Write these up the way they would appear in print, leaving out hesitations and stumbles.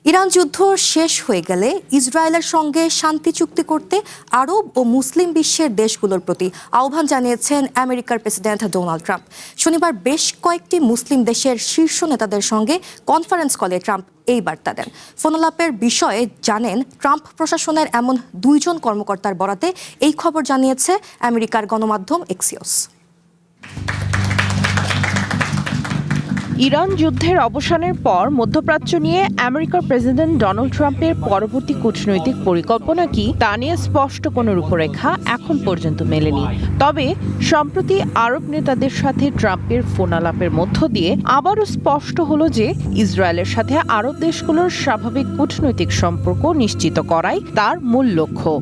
Iran যুদ্ধ শেষ হয়ে গেলে ইসরায়েলের সঙ্গে শান্তি চুক্তি করতে আরব ও মুসলিম বিশ্বের দেশগুলোর প্রতি আহ্বান জানিয়েছেন আমেরিকার প্রেসিডেন্ট ডোনাল্ড ট্রাম্প। শনিবার বেশ কয়েকটি মুসলিম দেশের শীর্ষ নেতাদের সঙ্গে কনফারেন্স কলে ট্রাম্প এই বার্তা দেন। ফোনালাপের বিষয়ে জানেন ট্রাম্প প্রশাসনের এমন 2 জন কর্মকর্তার বরাতে এই খবর জানিয়েছে আমেরিকার গণমাধ্যম এক্সিওস। ইরান যুদ্ধের অবসানের পর মধ্যপ্রাচ্য নিয়ে আমেরিকার প্রেসিডেন্ট ডোনাল্ড ট্রাম্পের পরবর্তী কূটনৈতিক পরিকল্পনা কি তা নিয়ে স্পষ্ট কোনো রূপরেখা এখন পর্যন্ত মেলেনি। তবে সম্প্রতি আরব নেতাদের সাথে ট্রাম্পের ফোনালাপের মধ্য দিয়ে আবারও স্পষ্ট হলো যে ইসরায়েলের সাথে আরব দেশগুলোর স্বাভাবিক কূটনৈতিক সম্পর্ক নিশ্চিত করাই তার মূল লক্ষ্য।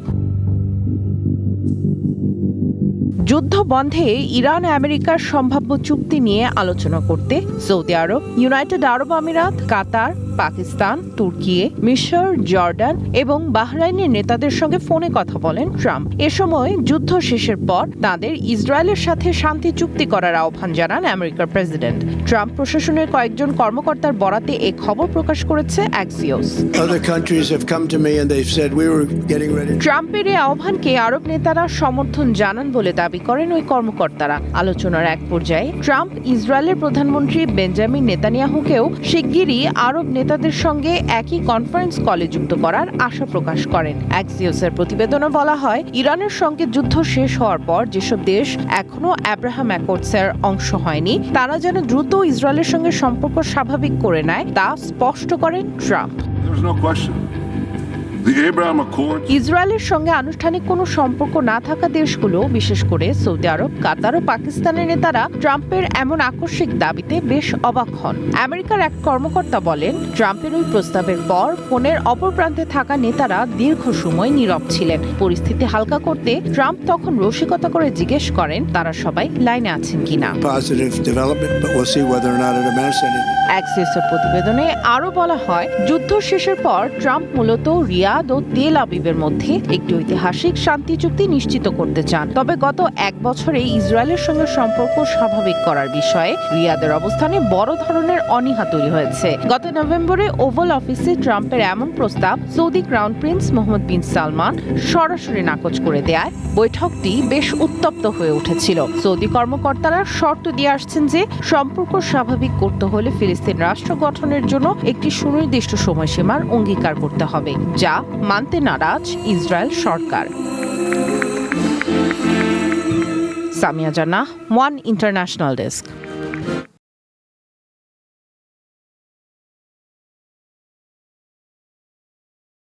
যুদ্ধ বন্ধে ইরান আমেরিকার সম্ভাব্য চুক্তি নিয়ে আলোচনা করতে সৌদি আরব, ইউনাইটেড আরব আমিরাত, কাতার, পাকিস্তান, তুর্কি, মিশর, জর্ডান এবং বাহরাইনের নেতাদের সঙ্গে ফোনে কথা বলেন ট্রাম্প। এ সময় যুদ্ধ শেষের পর তাদের ইসরায়েলের সাথে শান্তি চুক্তি করার আহ্বান জানান আমেরিকার প্রেসিডেন্ট। ট্রাম্প প্রশাসনের কয়েকজন কর্মকর্তার বরাতে এই খবর প্রকাশ করেছে অ্যাক্সিওস। ট্রাম্পের এই আহ্বানকে আরব নেতারা সমর্থন জানান বলে দাবি করেন ওই কর্মকর্তারা। আলোচনার এক পর্যায়ে ট্রাম্প ইসরায়েলের প্রধানমন্ত্রী বেঞ্জামিন নেতানিয়াহুকেও শিগগিরই আরব নেতাদের সঙ্গে একই কনফারেন্স কলে যুক্ত করার আশা প্রকাশ করেন। অ্যাক্সিওসের প্রতিবেদনে বলা হয়, ইরানের সঙ্গে যুদ্ধ শেষ হওয়ার পর যেসব দেশ এখনো আব্রাহাম অ্যাকর্ডসের অংশ হয়নি তারা যেন দ্রুত ইসরায়েলের সঙ্গে সম্পর্ক স্বাভাবিক করে নেয় তা স্পষ্ট করেন ট্রাম্প। ইসরায়েলের সঙ্গে আনুষ্ঠানিক কোনো সম্পর্ক না থাকা দেশগুলো, বিশেষ করে সৌদি আরব, কাতার ও পাকিস্তানের নেতারা ট্রাম্পের এমন আকস্মিক দাবিতে বেশ অবাক হন। আমেরিকার এক কর্মকর্তা বলেন, ট্রাম্পের ওই প্রস্তাবের পর ফোনের অপর প্রান্তে থাকা নেতারা দীর্ঘ সময় নীরব ছিলেন। পরিস্থিতি হালকা করতে ট্রাম্প তখন রসিকতা করে জিজ্ঞেস করেন তারা সবাই লাইনে আছেন কিনা। অ্যাক্সিওসের প্রতিবেদনে আরও বলা হয়, যুদ্ধ শেষের পর ট্রাম্প মূলত রিয়াদ ও তেল আবিবের মধ্যে একটি ঐতিহাসিক শান্তি চুক্তি নিশ্চিত করতে চান। তবে গত 1 বছরে ইসরায়েলের সঙ্গে সম্পর্ক স্বাভাবিক করার বিষয়ে রিয়াদের অবস্থানে বড় ধরনের অনীহা তৈরি হয়েছে। গত নভেম্বরে ওভাল অফিসে ট্রাম্পের এমন প্রস্তাব সৌদি ক্রাউন প্রিন্স মোহাম্মদ বিন সালমান সরাসরি নাকচ করে দেয়। বৈঠকটি বেশ উত্তপ্ত হয়ে উঠেছিল। সৌদি কর্মকর্তারা শর্ত দিয়ে আসছেন যে সম্পর্ক স্বাভাবিক করতে হলে ফিলিস্তিন রাষ্ট্র গঠনের জন্য একটি সুনির্দিষ্ট সময়সীমার অঙ্গীকার করতে হবে, যা মানতে নারাজ ইসরায়েল সরকার। সামিয়া জান্নাহ, ওয়ান ইন্টারন্যাশনাল ডেস্ক।